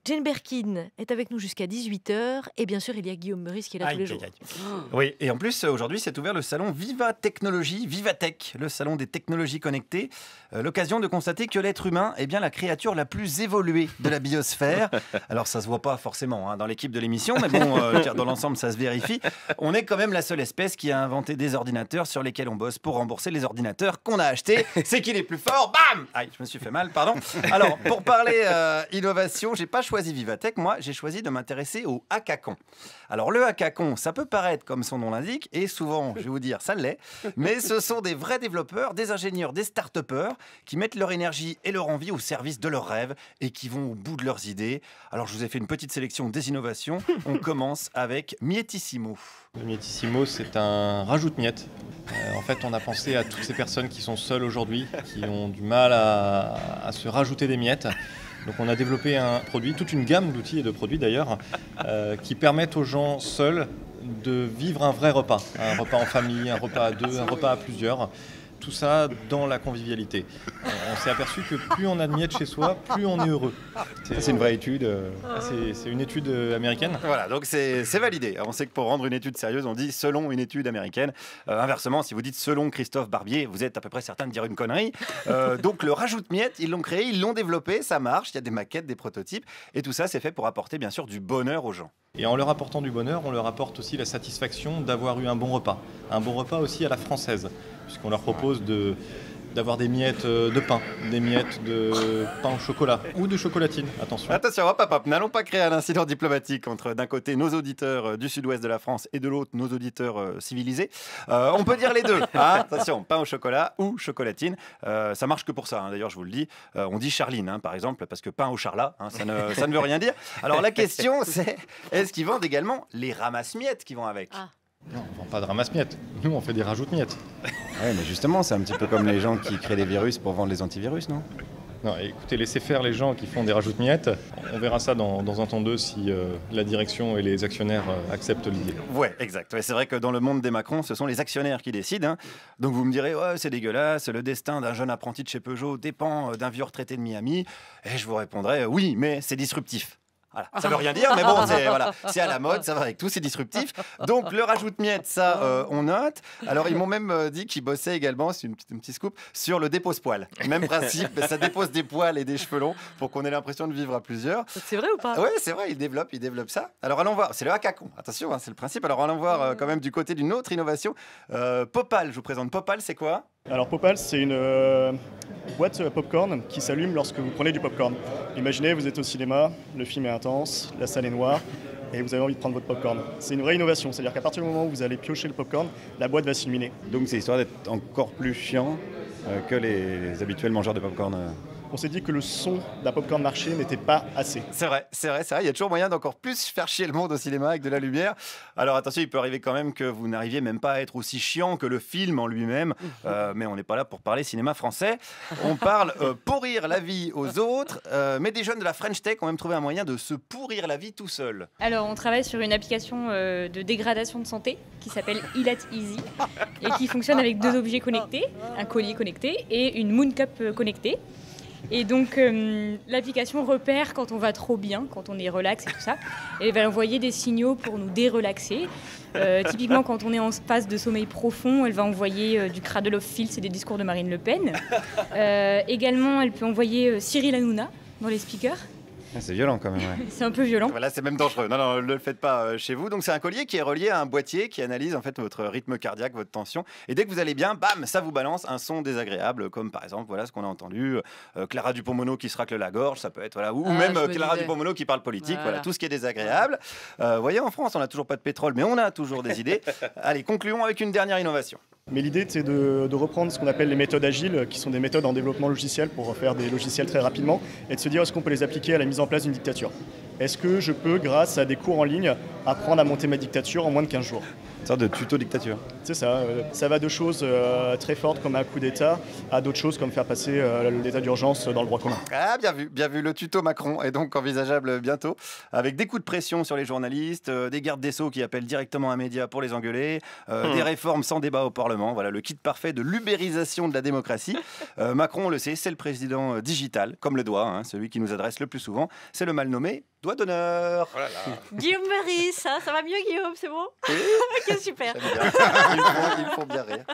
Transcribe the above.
Jane Birkin est avec nous jusqu'à 18h. Et bien sûr, il y a Guillaume Meurice qui est là tous les jours. Oui, et en plus, aujourd'hui, c'est ouvert le salon Viva Technologie, Vivatech, le salon des technologies connectées. L'occasion de constater que l'être humain est bien la créature la plus évoluée de la biosphère. Alors, ça se voit pas forcément dans l'équipe de l'émission, mais bon, dans l'ensemble, ça se vérifie. On est quand même la seule espèce qui a inventé des ordinateurs sur lesquels on bosse pour rembourser les ordinateurs qu'on a achetés. C'est qu'il est plus fort, bam! Aïe, je me suis fait mal, pardon. Alors, pour parler innovation, j'ai pas choisi Vivatech, moi, j'ai choisi de m'intéresser au hackathon. Alors, le hackathon, ça peut paraître comme son nom l'indique, et souvent, je vais vous dire, ça l'est, mais ce sont des vrais développeurs, des ingénieurs, des start-upers qui mettent leur énergie et leur envie au service de leurs rêves et qui vont au bout de leurs idées. Alors, je vous ai fait une petite sélection des innovations. On commence avec Miettissimo. Le Miettissimo, c'est un rajoute-miettes. En fait, on a pensé à toutes ces personnes qui sont seules aujourd'hui, qui ont du mal à se rajouter des miettes. Donc on a développé un produit, toute une gamme d'outils et de produits d'ailleurs, qui permettent aux gens seuls de vivre un vrai repas. Un repas en famille, un repas à deux, un repas à plusieurs. Tout ça dans la convivialité. On s'est aperçu que plus on a de miettes chez soi, plus on est heureux. C'est une vraie étude. C'est une étude américaine. Voilà, donc c'est validé. Alors, on sait que pour rendre une étude sérieuse, on dit selon une étude américaine. Inversement, si vous dites selon Christophe Barbier, vous êtes à peu près certain de dire une connerie. Donc le rajoute-miettes, ils l'ont créé, ils l'ont développé, ça marche. Il y a des maquettes, des prototypes. Et tout ça, c'est fait pour apporter bien sûr du bonheur aux gens. Et en leur apportant du bonheur, on leur apporte aussi la satisfaction d'avoir eu un bon repas. Un bon repas aussi à la française, puisqu'on leur propose d'avoir des miettes de pain, des miettes de pain au chocolat ou de chocolatine, attention. Attention, hop, hop, hop, n'allons pas créer un incident diplomatique entre d'un côté nos auditeurs du sud-ouest de la France et de l'autre nos auditeurs civilisés. On peut dire les deux, hein. Attention, pain au chocolat ou chocolatine, ça marche que pour ça, hein. D'ailleurs je vous le dis, on dit charline par exemple, parce que pain au charlat, ça ne veut rien dire. Alors la question c'est, est-ce qu'ils vendent également les ramasse-miettes qui vont avec? Non, on ne vend pas de ramasse-miettes. Nous, on fait des rajoute-miettes. Ouais, mais justement, c'est un petit peu comme les gens qui créent des virus pour vendre les antivirus, non? Non, écoutez, laissez faire les gens qui font des rajoute-miettes. On verra ça dans un temps 2 si la direction et les actionnaires acceptent l'idée. Ouais, exact. Ouais, c'est vrai que dans le monde des Macron, ce sont les actionnaires qui décident. Donc vous me direz, ouais, c'est dégueulasse, le destin d'un jeune apprenti de chez Peugeot dépend d'un vieux retraité de Miami. Et je vous répondrai, oui, mais c'est disruptif. Voilà. Ça veut rien dire, mais bon, c'est à la mode, ça va avec tout, c'est disruptif. Donc le rajoute-miettes, ça, on note. Alors ils m'ont même dit qu'ils bossaient également, c'est une petite scoop, sur le dépose-poil. Même principe, ça dépose des poils et des cheveux longs pour qu'on ait l'impression de vivre à plusieurs. C'est vrai ou pas? Oui, c'est vrai, ils développent ça. Alors allons voir, c'est le hackathon, attention, c'est le principe. Alors allons voir quand même du côté d'une autre innovation. Popal, je vous présente Popal, c'est quoi? Alors Popal, c'est une boîte popcorn qui s'allume lorsque vous prenez du popcorn. Imaginez, vous êtes au cinéma, le film est intense, la salle est noire et vous avez envie de prendre votre popcorn. C'est une vraie innovation, c'est-à-dire qu'à partir du moment où vous allez piocher le popcorn, la boîte va s'illuminer. Donc c'est histoire d'être encore plus chiant que les habituels mangeurs de popcorn. On s'est dit que le son d'un popcorn marché n'était pas assez. C'est vrai. Il y a toujours moyen d'encore plus faire chier le monde au cinéma avec de la lumière. Alors attention, il peut arriver quand même que vous n'arriviez même pas à être aussi chiant que le film en lui-même. Mais on n'est pas là pour parler cinéma français. On parle pourrir la vie aux autres. Mais des jeunes de la French Tech ont même trouvé un moyen de se pourrir la vie tout seul. Alors on travaille sur une application de dégradation de santé qui s'appelle Ilat Easy et qui fonctionne avec 2 objets connectés, un collier connecté et une Moon Cup connectée. Et donc l'application repère quand on va trop bien, quand on est relax et tout ça. Et elle va envoyer des signaux pour nous dérelaxer. Typiquement quand on est en phase de sommeil profond, elle va envoyer du Cradle of Filth et des discours de Marine Le Pen. Également, elle peut envoyer Cyril Hanouna dans les speakers. C'est violent quand même. Ouais. C'est un peu violent. Voilà, c'est même dangereux. Non, ne le faites pas chez vous. Donc c'est un collier qui est relié à un boîtier qui analyse en fait votre rythme cardiaque, votre tension. Et dès que vous allez bien, bam, ça vous balance un son désagréable, comme par exemple, voilà ce qu'on a entendu, Clara Dupont-Moreau qui se racle la gorge, ça peut être voilà, ou même Clara Dupont-Moreau qui parle politique. Voilà, tout ce qui est désagréable. Vous voyez, en France, on n'a toujours pas de pétrole, mais on a toujours des idées. Allez, concluons avec une dernière innovation. Mais l'idée, c'est de reprendre ce qu'on appelle les méthodes agiles, qui sont des méthodes en développement logiciel pour faire des logiciels très rapidement, et de se dire est-ce qu'on peut les appliquer à la mise en place d'une dictature. Est-ce que je peux, grâce à des cours en ligne, apprendre à monter ma dictature en moins de 15 jours? sorte de tuto-dictature. C'est ça. Ça va de choses très fortes comme un coup d'État à d'autres choses comme faire passer l'état d'urgence dans le droit commun. Ah, bien vu, le tuto Macron est donc envisageable bientôt, avec des coups de pression sur les journalistes, des gardes des Sceaux qui appellent directement un média pour les engueuler, des réformes sans débat au Parlement. Voilà le kit parfait de l'ubérisation de la démocratie. Macron, on le sait, c'est le président digital, comme le doigt, hein, celui qui nous adresse le plus souvent. C'est le mal nommé doigt d'honneur. Oh là là. Guillaume Meurice, ça va mieux Guillaume, c'est bon? Oui. Ok, super. Ils me font bien rire.